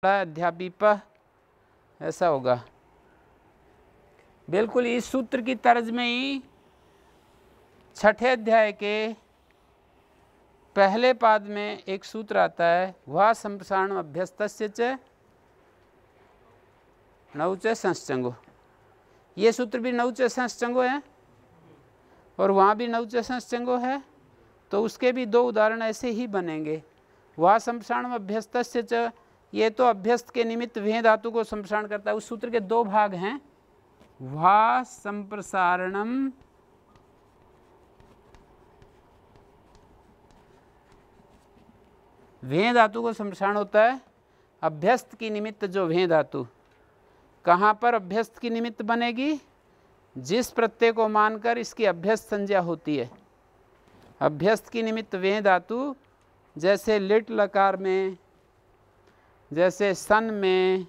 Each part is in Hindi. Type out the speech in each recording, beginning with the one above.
अध्यापीप ऐसा होगा। बिल्कुल इस सूत्र की तर्ज में ही छठे अध्याय के पहले पाद में एक सूत्र आता है, वह संप्रसारण अभ्यस्तस्य च नौच संश्चंगो। ये सूत्र भी नौच संश्चंगो है और वहाँ भी नौच संश्चंगो है, तो उसके भी दो उदाहरण ऐसे ही बनेंगे। वह संप्रसारण अभ्यस्तस्य च, ये तो अभ्यस्त के निमित्त वें धातु को संप्रसारण करता है। उस सूत्र के दो भाग हैं, वह संप्रसारणम वें धातु को संप्रसारण होता है अभ्यस्त की निमित्त जो वें धातु। कहाँ पर अभ्यस्त की निमित्त बनेगी? जिस प्रत्यय को मानकर इसकी अभ्यस्त संज्ञा होती है। अभ्यस्त की निमित्त वें धातु जैसे लिट लकार में, जैसे सन में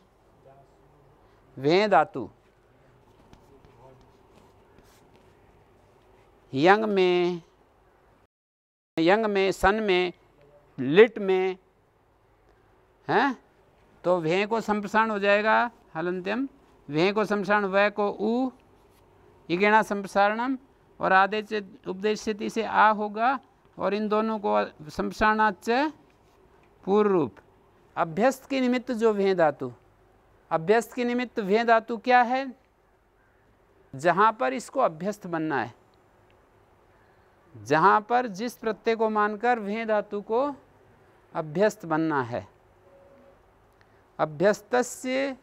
वें धातु, यंग में, सन में, लिट में हैं, तो वें को संप्रसारण हो जाएगा हलंत्यम। वें को संप्रसारण वह को उ, इगेणा संप्रसारणम, और आदेश उपदेश स्थिति से आ होगा, और इन दोनों को संप्रसारणाच पूर्व रूप। अभ्यस्त के निमित्त जो वें धातु, अभ्यस्त के निमित्त वें धातु क्या है? जहाँ पर इसको अभ्यस्त बनना है, जहाँ पर जिस प्रत्यय को मानकर वें धातु को अभ्यस्त बनना है। अभ्यस्तस्य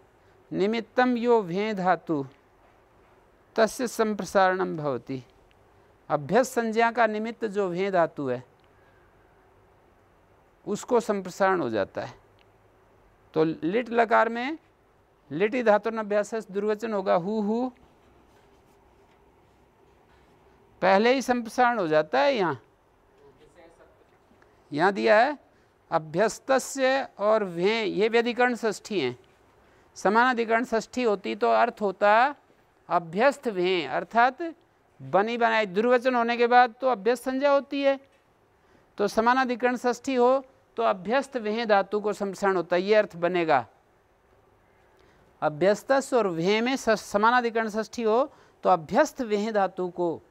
निमित्तम यो वें धातु तस्य संप्रसारणम भवति। अभ्यस्त संज्ञा का निमित्त जो वें धातु है उसको संप्रसारण हो जाता है। तो लिट लकार में लिटि धातुर्न अभ्यास दुर्वचन होगा हु, पहले ही संप्रसारण हो जाता है। यहाँ दिया है अभ्यस्तस्य और वें, ये व्यधिकरण षष्ठी हैं। समानाधिकरण षष्ठी होती तो अर्थ होता अभ्यस्त वें, अर्थात बनी बनाई। दुर्वचन होने के बाद तो अभ्यस्त संज्ञा होती है, तो समानाधिकरण षष्ठी हो तो अभ्यस्त वें धातु को संप्रसारण होता है, ये अर्थ बनेगा। अभ्यस्तस और वें में समानाधिकरण षष्ठी हो तो अभ्यस्त वें धातु को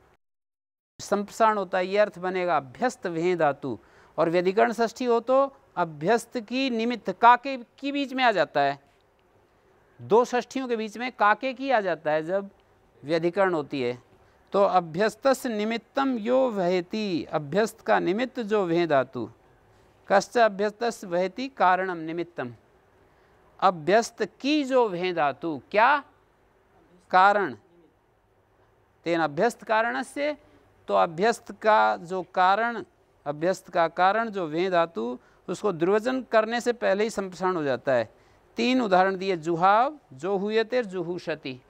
संप्रसारण होता है, ये अर्थ बनेगा अभ्यस्त वें धातु। और व्यधिकरण षष्ठी हो तो अभ्यस्त की निमित्त काके की बीच में आ जाता है, दो षष्ठियों के बीच में काके की आ जाता है जब व्यधिकरण होती है। तो अभ्यस्तस निमित्तम यो वहति, अभ्यस्त का निमित्त जो वें धातु। कश्च अभ्यस्तस वहति कारणम निमित्तम, अभ्यस्त की जो वें धातु क्या? कारण। तेन अभ्यस्त कारण से, तो अभ्यस्त का जो कारण, अभ्यस्त का कारण जो वें धातु, उसको दुर्वचन करने से पहले ही संप्रसारण हो जाता है। तीन उदाहरण दिए, जुहाव, जो हुयते, जुहुषति।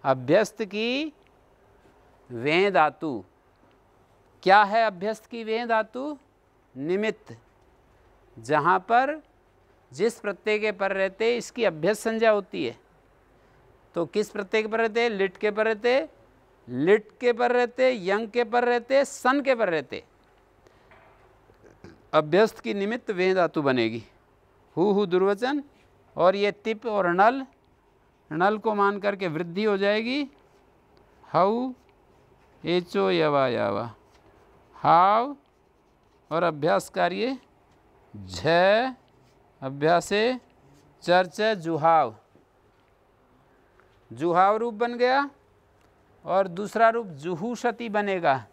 अभ्यस्त की वें धातु क्या है? अभ्यस्त की वें धातु निमित्त, जहाँ पर जिस प्रत्यय के पर रहते इसकी अभ्यस्त संज्ञा होती है। तो किस प्रत्यय के पर रहते? लिट के पर रहते, लिट के पर रहते, यंग के पर रहते, सन के पर रहते। अभ्यस्त की निमित्त वें धातु बनेगी। हु दुर्वचन, और ये तिप और नल, नल को मान करके वृद्धि हो जाएगी। हऊ एचो यवा यावा, हाव, और अभ्यास कार्य झ, अभ्यासे चर्च, जुहाव। जुहाव रूप बन गया, और दूसरा रूप जुहुषति बनेगा।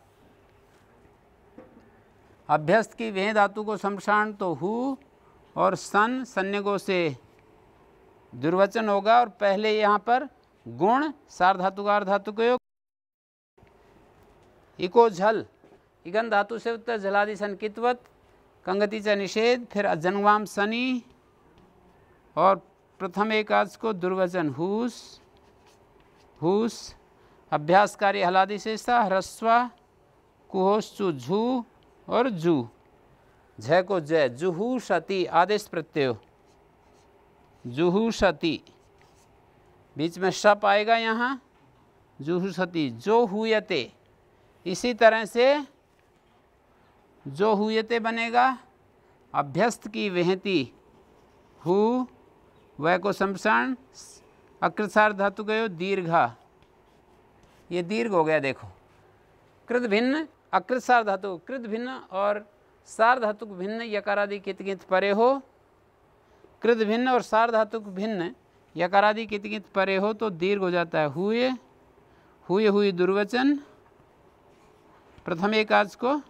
अभ्यस्त की वें धातु को संप्रसारण तो हु और सन, संज्ञको से दुर्वचन होगा, और पहले यहाँ पर गुण सार्वधातुकार धातु को योग, इको झल, इगन धातु से उत्तर झलादि संकितवत, कंगति च निषेध, फिर अजन्वाम सनी, और प्रथम एकाच को दुर्वचन हुस, हुस, अभ्यास कार्य हलादि शेषा, ह्रस्वा, कुहोश्चु झू, और जू, झ को जय, जुहुषति आदेश प्रत्यय, जुहुषति, बीच में शप आएगा यहाँ, जुहुषति, जो हुयते। इसी तरह से जो हुयते बनेगा अभ्यस्त की वेहती हु, वह को संप्रसारण, अकृत सार्ध धातु गयो दीर्घा, ये दीर्घ हो गया। देखो कृत भिन्न अकृत सार्ध धातु, कृत भिन्न और सार्ध धातु भिन्न यकारादि कित कित परे हो, कृत भिन्न और सार्ध धातु भिन्न यकारादि कित कित परे हो तो दीर्घ हो जाता है। हुए, हुए हुई दुर्वचन, प्रथम एकाज को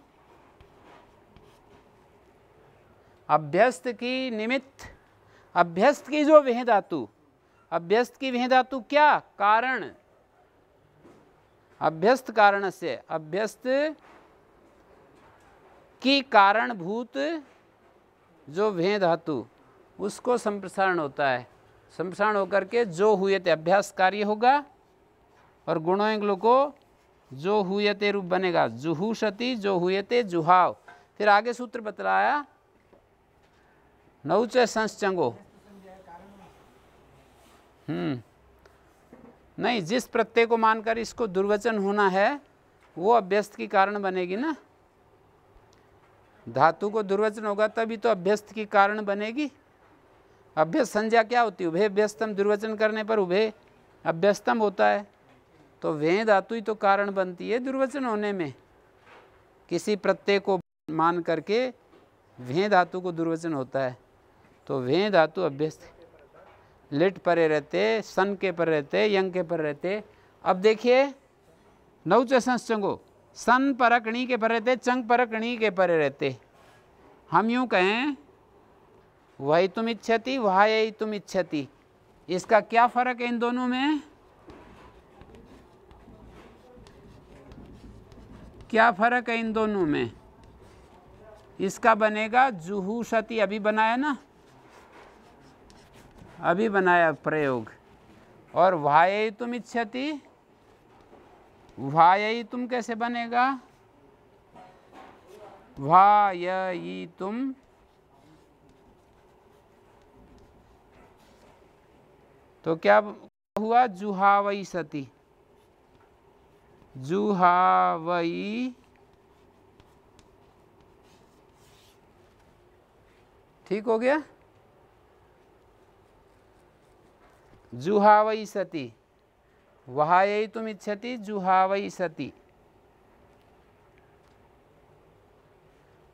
अभ्यस्त की निमित्त, अभ्यस्त की जो विहि धातु, अभ्यस्त की विहि धातु क्या, कारण, अभ्यस्त कारण से, अभ्यस्त की कारणभूत जो विहि धातु उसको संप्रसारण होता है। संप्रसारण होकर के जो हुयते अभ्यास कार्य होगा और गुणों को जो हुयते रूप बनेगा। जुहुषति जो हुयते जुहाव। फिर आगे सूत्र बतलाया नौच संचंगो, नहीं, जिस प्रत्यय को मानकर इसको दुर्वचन होना है वो अभ्यस्त की कारण बनेगी ना। धातु को दुर्वचन होगा तभी तो अभ्यस्त की कारण बनेगी। अभ्यस्त संज्ञा क्या होती है, उभय अभ्यस्तम, दुर्वचन करने पर उभय अभ्यस्तम होता है। तो वे धातु ही तो कारण बनती है दुर्वचन होने में। किसी प्रत्यय को मान करके वे धातु को दुर्वचन होता है। तो वे धातु अभ्यस्त, लिट परे रहते, सन के पर रहते, यंग के पर रहते। अब देखिए नौच संचंगो, सन परकणी के पर रहते, चंग परकणी के पर रहते। हम यूं कहें वही तुम इच्छति, वही तुम इच्छति, इसका क्या फर्क है इन दोनों में, क्या फर्क है इन दोनों में। इसका बनेगा जुहुषति, अभी बनाया ना, अभी बनाया प्रयोग। और वायई तुम इच्छति, वायई तुम कैसे बनेगा, वायई तुम, तो क्या हुआ, जुहावई सती, जुहावई, ठीक हो गया। जुहावई सती, वहायई तुम इच्छति, जुहावई सती,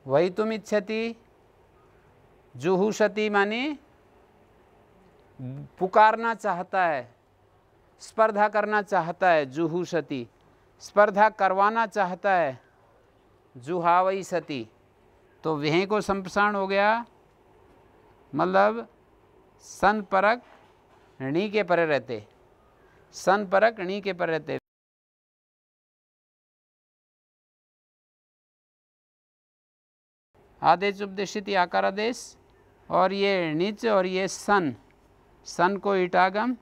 वही तुम इच्छति, जुहुषति माने पुकारना चाहता है, स्पर्धा करना चाहता है, जुहुषति, स्पर्धा करवाना चाहता है, जुहावई सती। तो वह को संप्रसारण हो गया, मतलब सन परक णी के परे रहते, सन परक णी के परे रहते। आदेश उपदेशित आकार आदेश, और ये नीच और ये सन, सन को ईटागम,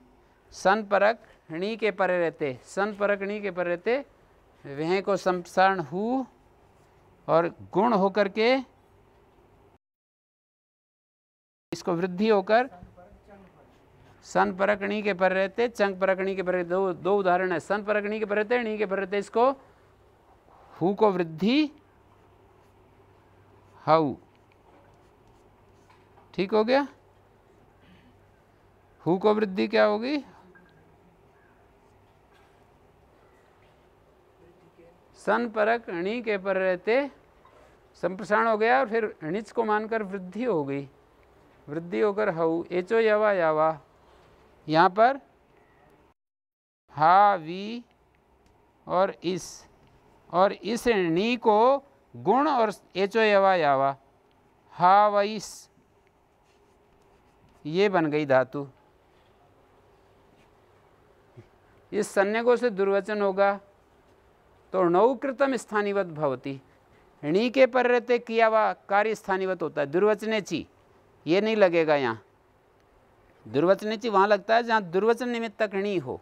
सन परक णी के परे रहते, सन परक णी के परे रहते। वह को संप्रसारण हु और गुण होकर के इसको वृद्धि होकर सन परकणी के पर रहते, चंग परकणी के पर रहते। दो उदाहरण है, सन परकणी के पर रहते, णी के पर रहते। इसको हु को वृद्धि हाउ, ठीक हो गया। हु को वृद्धि क्या होगी, सन परक णी के पर रहते, संप्रसारण हो गया और फिर णिच को मानकर वृद्धि हो गई, वृद्धि होकर हऊ, एचो यावा यावा। यहाँ पर हा वी और इस णी को गुण और एचो यवा यावा, हा वइस, ये बन गई धातु। इस संज्ञको से दुर्वचन होगा तो नौकृतम स्थानीवत भवती, णी के पर रहते किया हुआ कार्य स्थानीवत होता है। दुर्वचनेची ये नहीं लगेगा, यहाँ दुर्वचनेची वहाँ लगता है जहाँ दुर्वचन निमित्तक णी हो।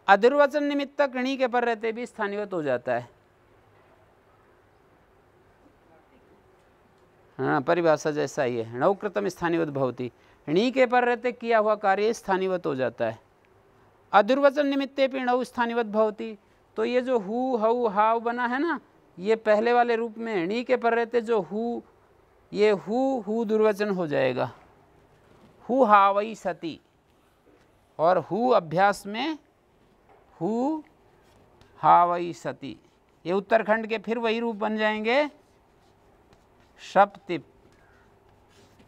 अदुर्वचन निमित्तक णी के पर रहते भी स्थानीवत हो जाता है। हाँ, परिभाषा जैसा ही है, नौकृतम स्थानीवत भवती, णी के पर रहते किया हुआ कार्य स्थानीवत हो जाता है। अदुर्वचन निमित्ते भी णौ स्थानीवत भवती, तो ये जो हु हऊ हाव बना है ना, ये पहले वाले रूप में णी के पर रहते जो हु, ये हु दुर्वचन हो जाएगा। हु हावई सती, और हु अभ्यास में हु हावई सती, ये उत्तरखंड के फिर वही रूप बन जाएंगे शप तिप,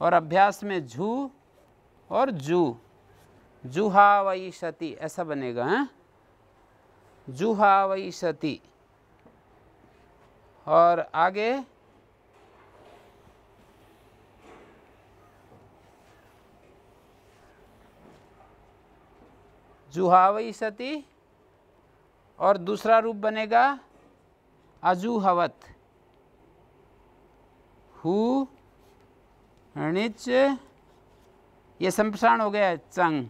और अभ्यास में झू और जू, जुहावई सती ऐसा बनेगा। हैं, जुहावई सती। और आगे जुहावई सती, और दूसरा रूप बनेगा अजूहवत, हु णिच, ये संप्रसारण हो गया चंग,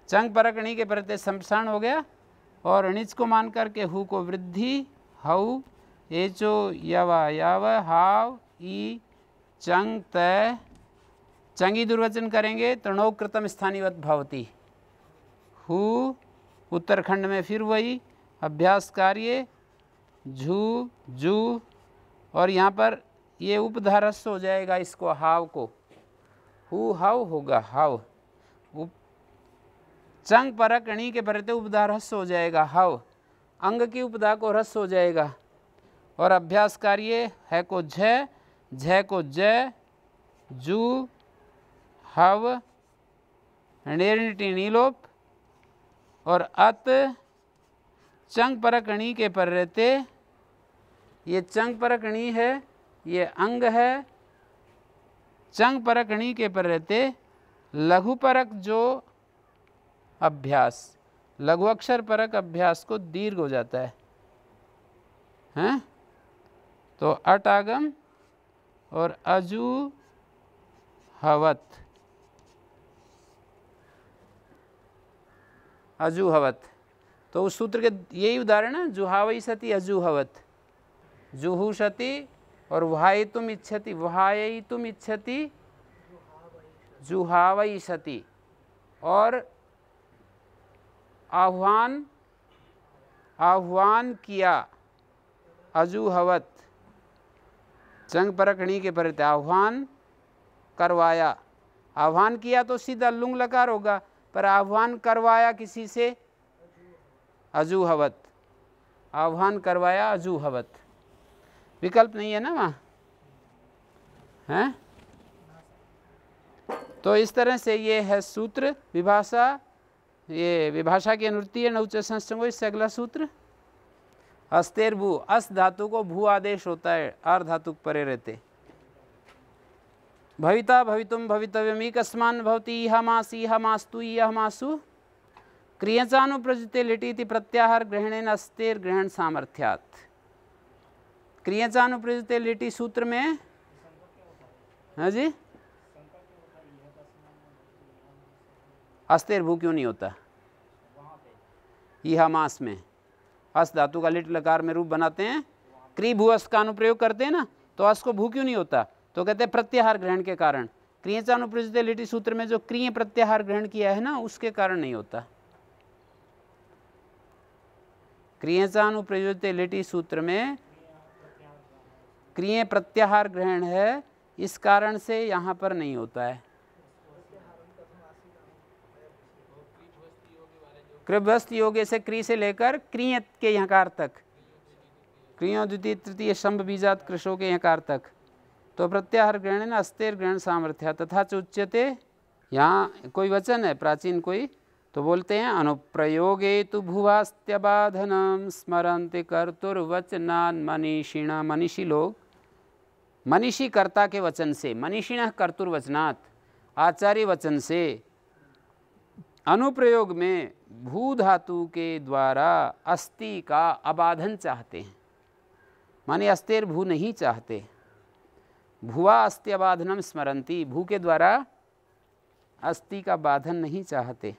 चंग परकणी के प्रत्यय संप्रसारण हो गया, और णिच को मान करके हु को वृद्धि, हऊ एचो यवा याव, हाव ई चंग तय, चंगी दुर्वचन करेंगे तो णौ कृतम स्थानीवत भवती, हु उत्तरखंड में फिर वही अभ्यास कार्य झू जू, और यहाँ पर ये उपधारस्व हो जाएगा इसको, हाव को, हु हाव होगा हाव, चंग परक णी के प्रत्यय उपधा रस हो जाएगा हाव, अंग की उपधा को रस हो जाएगा, और अभ्यास कार्य है को झ, झ को ज, जू हव णेरनिटी नीलोप, और अत चंग परकणी के पर रहते, ये चंग परकणी है, ये अंग है, चंग परकणी के पर रहते लघु परक जो अभ्यास, लघु अक्षर परक अभ्यास को दीर्घ हो जाता है, हैं? तो अटागम और अजू हवत, अजूहवत, तो उस सूत्र के यही उदाहरण है, जुहावई सती अजूहवत, जुहू सती, और वहायितुम इच्छति, वहायितुम इच्छति जुहावई सती, और आह्वान, आह्वान किया अजूहवत, चंग परकणी के प्रत्यय आह्वान करवाया, आह्वान किया तो सीधा लुंग लकार होगा, पर आह्वान करवाया किसी से अजूहवत, आह्वान करवाया अजूहवत, विकल्प नहीं है ना वहाँ, हैं? तो इस तरह से ये है सूत्र विभाषा, ये विभाषा की अनुवृत्ति है नौच संस्टंगो। इससे अगला सूत्र अस्तेर भू, अस धातु को भू आदेश होता है, आर धातु परे रहते, भविता भवितुम भवितव्यम इकस्मान भवति इहमास इहमास्तु इहमासु, क्रियचानुप्रयुज्यते लिटीति प्रत्याहार ग्रहणेन अस्तेर ग्रहण सामर्थ्यात्, क्रियचानुप्रयुज्यते लिटी सूत्र में, हाँ जी, अस्तेर भू क्यों नहीं होता? इहमास में अस धातु का लिट लकार में रूप बनाते हैं, क्री भू अस का अनुप्रयोग करते हैं ना, तो अस को भू क्यों नहीं होता? तो कहते हैं प्रत्याहार ग्रहण के कारण, क्रियचानुप्रयुज्यते लिटी सूत्र में जो क्रिय प्रत्याहार ग्रहण किया है ना, उसके कारण नहीं होता। क्रियचानुप्रयुज्यते लिटी सूत्र में क्रिय प्रत्याहार ग्रहण है, इस कारण से यहाँ पर नहीं होता है। कृभ्यस्त योगे से क्री से लेकर क्रिय के यकार तक, क्रियो द्वितीय तृतीय शंभ बीजात कृशो के यकार तक, तो प्रत्याहार ग्रहण न अस्तेर ग्रहण सामर्थ्य तथा च उच्यते। यहाँ कोई वचन है प्राचीन कोई, तो बोलते हैं अनुप्रयोगे तु भुवास्त्यबाधनम स्मरन्ति कर्तुर्वचनान् मनीषिणः, मनीषी लोग मनीषी कर्ता के वचन से, मनीषिणः कर्तुर्वचनात् आचार्य वचन से, अनुप्रयोग में भू धातु के द्वारा अस्ति का अबाधन चाहते हैं, माने अस्तेर भू नहीं चाहते, भुवा अस्त्यबाधनम स्मरन्ति, भू के द्वारा अस्ति का बाधन नहीं चाहते।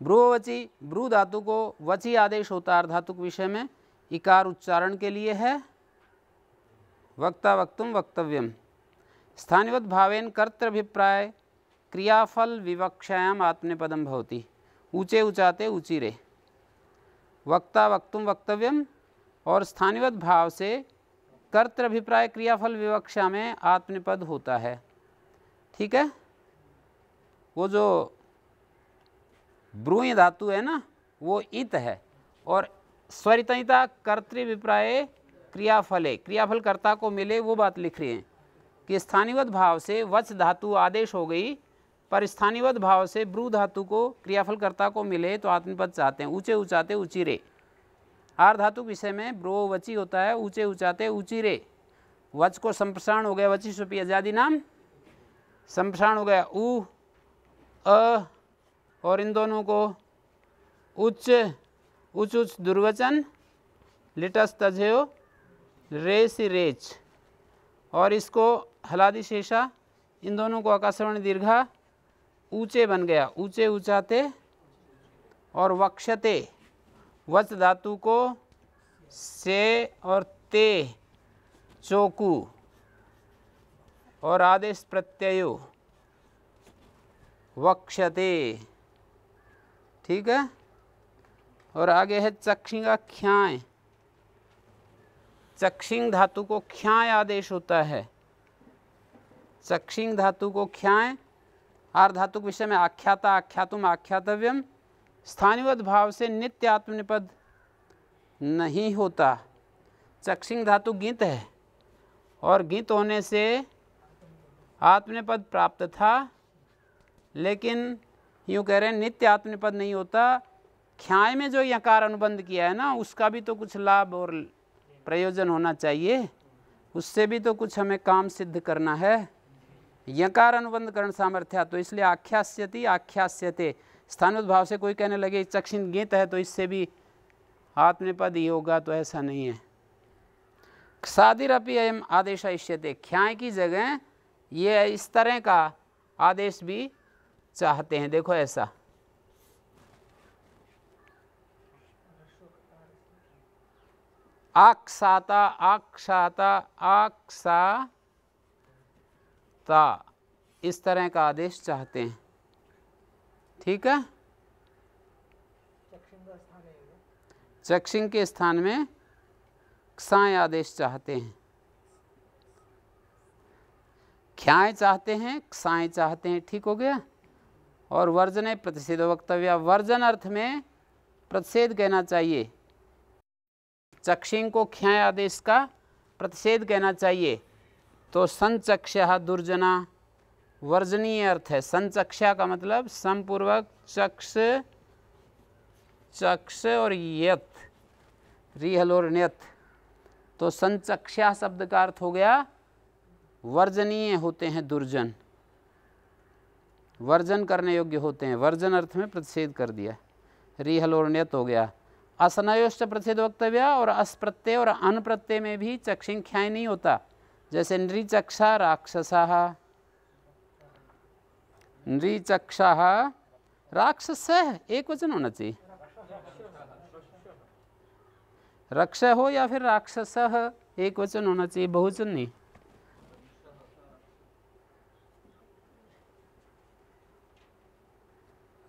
ब्रुवचि, ब्रू धातु को वचि आदेश होता है धातु के विषय में, इकार उच्चारण के लिए है, वक्ता वक्तुम वक्तव्यम, स्थानिवत भावेन कर्तृभिप्राय क्रियाफल विवक्षायाम आत्मनेपदम भवति, ऊंचे उचाते ऊचिरे, वक्ता वक्तुम वक्तव्यम, और स्थानिवत भाव से कर्तृभिप्राय क्रियाफल विवक्षा में आत्मनिपद होता है। ठीक है। वो जो ब्रूय धातु है ना वो इत है, और स्वरितनिता कर्तृविप्राय क्रियाफले, क्रियाफल कर्ता को मिले, वो बात लिख रही हैं कि स्थानीयवत भाव से वच धातु आदेश हो गई, पर स्थानीयवत भाव से ब्रू धातु को क्रियाफल कर्ता को मिले तो आत्मपद चाहते हैं। ऊंचे उचाते ऊंचीरे, आर धातु विषय में ब्रो वची होता है, ऊंचे उचाते ऊंचीरे। वच को संप्रसारण हो गया, वची सुपी आजादी नाम संप्रसारण हो गया ऊ अ, और इन दोनों को उच्च उच्च उच्च दुर्वचन लिटस तजयो रेस रेच, और इसको हलादि शेषा, इन दोनों को आकाशवर्ण दीर्घा ऊंचे बन गया, ऊंचे उचाते। और वक्षते, वच धातु को से और ते चोकू और आदेश प्रत्ययो वक्षते, ठीक है। और आगे है चक्षिंगा ख्याय, चक्षिंग धातु को ख्याय आदेश होता है, चक्षिंग धातु को ख्याय। आर धातु के विषय में आख्याता आख्यातुम आख्यातव्यम, स्थानीयवत भाव से नित्य आत्मनिपद नहीं होता। चक्षिंग धातु गित है और गित होने से आत्मनिपद प्राप्त था, लेकिन यूँ कह रहे हैं नित्य आत्मनिपद नहीं होता। ख्याय में जो यकार अनुबंध किया है ना उसका भी तो कुछ लाभ और प्रयोजन होना चाहिए, उससे भी तो कुछ हमें काम सिद्ध करना है। यकार अनुबंध करण सामर्थ्य, तो इसलिए आख्यास्यति आख्यास्यते। स्थानीय भाव से कोई कहने लगे चक्षिण गीत है तो इससे भी आत्मनिपद ही होगा, तो ऐसा नहीं है। क्षादिरपि अयम आदेश इष्यते, ख्याय की जगह ये इस तरह का आदेश भी चाहते हैं। देखो ऐसा आक्साता आक्षाता आक्साता, इस तरह का आदेश चाहते हैं, ठीक है। चक्षिंग के स्थान में क्षाय आदेश चाहते हैं, ख्याय चाहते हैं, क्षाय चाहते हैं, ठीक हो गया। और वर्जने प्रतिषेध वक्तव्य, वर्जन अर्थ में प्रतिषेध कहना चाहिए, चक्षिंग को ख्याय आदेश का प्रतिषेध कहना चाहिए। तो संचक्ष्या दुर्जना वर्जनीय अर्थ है। संचक्ष्या का मतलब समपूर्वक चक्ष, चक्ष और यत, रिहल और न्यत। तो संचक्ष्या शब्द का अर्थ हो गया वर्जनीय होते हैं, दुर्जन, वर्जन करने योग्य होते हैं। वर्जन अर्थ में प्रतिषेध कर दिया, रिहल और न्यत हो गया। असनयोश्च प्रतिषेध वक्तव्य, और अस प्रत्यय और अन प्रत्यय में भी चक्षिंग ख्याय नहीं होता। जैसे नृचक्षा राक्षसाः, नृचक्षाः राक्षसः, एक वचन होना चाहिए, रक्ष हो या फिर राक्षसः, एक वचन होना चाहिए, बहुवचन नहीं।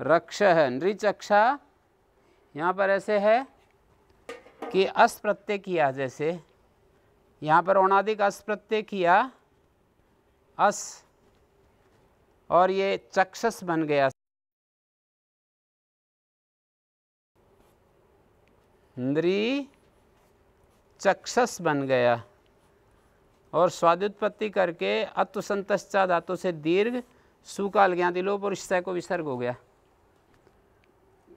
रक्ष है, नृचक्षा, यहाँ पर ऐसे है कि अस प्रत्यय किया, जैसे यहाँ पर औणादिक अस प्रत्यय किया, अस, और ये चक्षस बन गया, नृ चक्षस बन गया, और स्वादुत्पत्ति करके अत्व संतश्चा धातु से दीर्घ सुकाल ज्ञाति लोप और इष्टय को विसर्ग हो गया,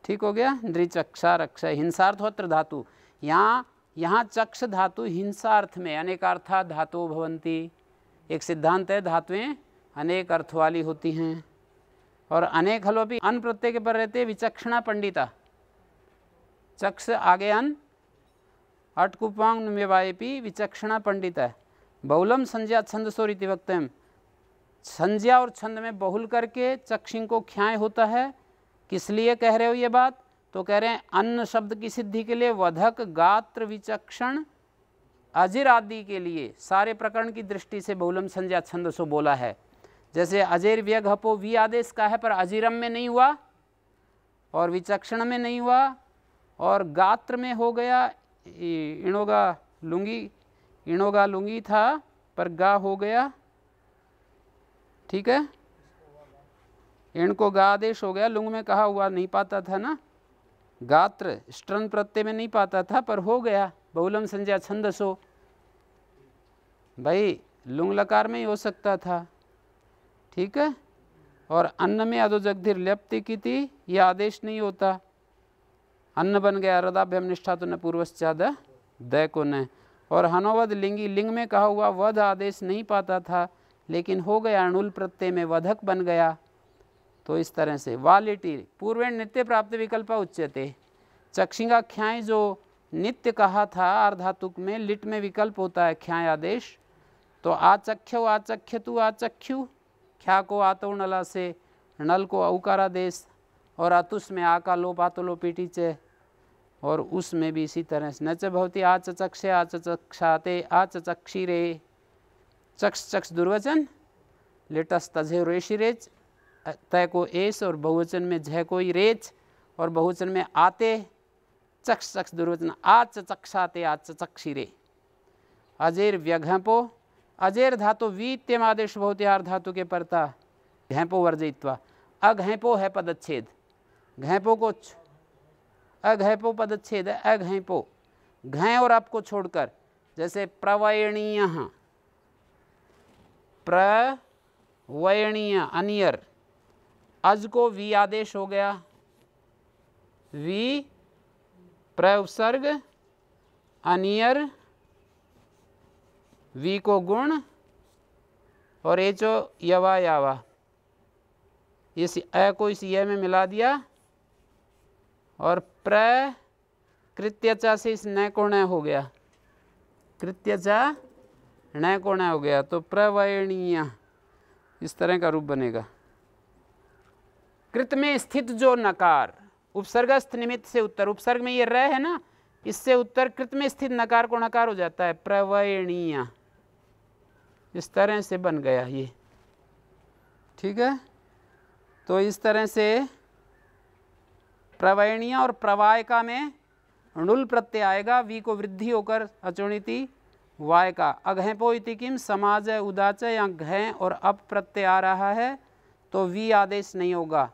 ठीक हो गया। नृचक्षा रक्ष, हिंसार्थोत्र धातु, यहाँ चक्ष धातु हिंसार्थ में अनेकार्था धातु भवंती। एक सिद्धांत है, धातुएं अनेक अर्थ वाली होती हैं, और अनेक हलो भी अन प्रत्यय के पर रहते विचक्षणा पंडिता, चक्ष आगे अन, अटकुपांग नुमेवायपि विचक्षणा पंडिता है। बहुलम संज्ञा छंदसो रीति वक्तव्यम, संज्ञा और छंद में बहुल करके चक्षिंग को ख्याय होता है। किस लिए कह रहे हो ये बात? तो कह रहे हैं अन्न शब्द की सिद्धि के लिए, वधक गात्र विचक्षण अजिर आदि के लिए, सारे प्रकरण की दृष्टि से बहुलम संज्ञा छंदसो बोला है। जैसे अजेर व्यग हपो वी आदेश का है, पर अजिरम में नहीं हुआ और विचक्षण में नहीं हुआ, और गात्र में हो गया, इणोगा लुंगी, इणोगा लुंगी था पर गा हो गया, ठीक है। इण को गा आदेश हो गया, लुंग में कहा हुआ नहीं पाता था ना, गात्र स्ट्रन प्रत्यय में नहीं पाता था, पर हो गया बहुलम संज्ञा छंदसो, भाई लुंग लकार में ही हो सकता था, ठीक है। और अन्न में अधो जगधीर ल्यप्ति की थी, यह आदेश नहीं होता, अन्न बन गया रदाभ्यम निष्ठा तो न पूर्वश्चाद द को न। और हनोवध लिंगी, लिंग में कहा हुआ वध आदेश नहीं पाता था, लेकिन हो गया अणुल प्रत्यय में वधक बन गया। तो इस तरह से वालिटी पूर्वेण नित्य प्राप्त विकल्प उच्यते, चक्षिंगा ख्याय जो नित्य कहा था अर्धातुक में, लिट में विकल्प होता है ख्याय आदेश। तो आचख्यो आचख्यतु आचख्यु, ख्या को आतो नला से, नल को औकारादेश, और अतुस में आ का लोप आतो लोपीटी चे, और उसमें भी इसी तरह से नच भवती आचचक्षे आचचक्षाते आचचक्षिरे, चक्ष चक्ष दुर्वचन, लेटस तझे रेशिरेच, तय को एस, और बहुवचन में झय को ही रेच, और बहुवचन में आते, चक्ष चक्ष दुर्वचन आचचक्षाते आचचक्षिरे। अजेर व्यघपो, अजेर धातु वीत्यम आदेश भवत्यार धातु के परता घैपो वर्जयित्वा, अघैपो है पदच्छेद, घैपो को अघैपो पदच्छेद है, अघैपो घै और अप को छोड़कर, जैसे प्रवयणीय, प्रवयणीय अनियर, अज को वी आदेश हो गया, वी प्रउपसर्ग अनियर, वी को गुण, और ए जो यवा यावा, इस अ को इस य में मिला दिया, और प्र कृत्यचा से इस न को न हो गया, कृत्यचा न को न हो गया, तो प्रवयणीय इस तरह का रूप बनेगा। कृत में स्थित जो नकार, उपसर्गस्थ निमित्त से उत्तर, उपसर्ग में ये र है ना, इससे उत्तर कृत में स्थित नकार को नकार हो जाता है, प्रवयणीय, इस तरह से बन गया ये, ठीक है। तो इस तरह से प्रवयणीय और प्रवायका में णुल प्रत्यय आएगा, वी को वृद्धि होकर अचुणिति वाय का, अघैपो इति किम समाज उदाच, या घै और अप प्रत्यय आ रहा है तो वी आदेश नहीं होगा,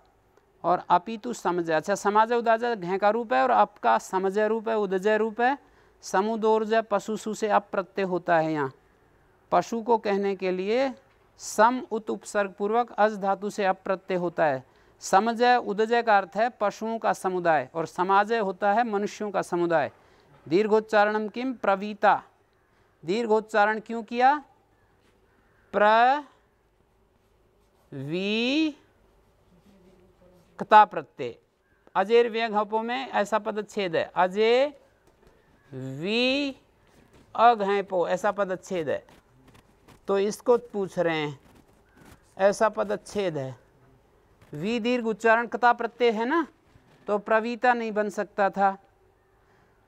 और अपितु समझ, अच्छा समाज उदाच घै का रूप है और अप का समझ रूप है, उदजय रूप है, समुदोर्ज पशुसु से अप प्रत्यय होता है। यहाँ पशु को कहने के लिए सम उत उपसर्ग पूर्वक अज धातु से अप प्रत्यय होता है। समजय उदजय का अर्थ है पशुओं का समुदाय, और समाजय होता है मनुष्यों का समुदाय। दीर्घोच्चारणम किम प्रवीता, दीर्घोच्चारण क्यों किया, प्रवीकता प्रत्यय, अजेर व्यघपो में ऐसा पदच्छेद है, अजय वी अघैपो ऐसा पदच्छेद है, तो इसको पूछ रहे हैं, ऐसा पदच्छेद है, वी दीर्घ उच्चारण कता प्रत्यय है ना, तो प्रवीता नहीं बन सकता था।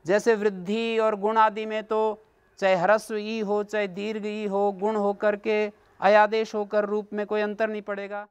जैसे वृद्धि और गुण आदि में तो चाहे ह्रस्व ई हो चाहे दीर्घ ई हो, गुण होकर के अयादेश होकर रूप में कोई अंतर नहीं पड़ेगा।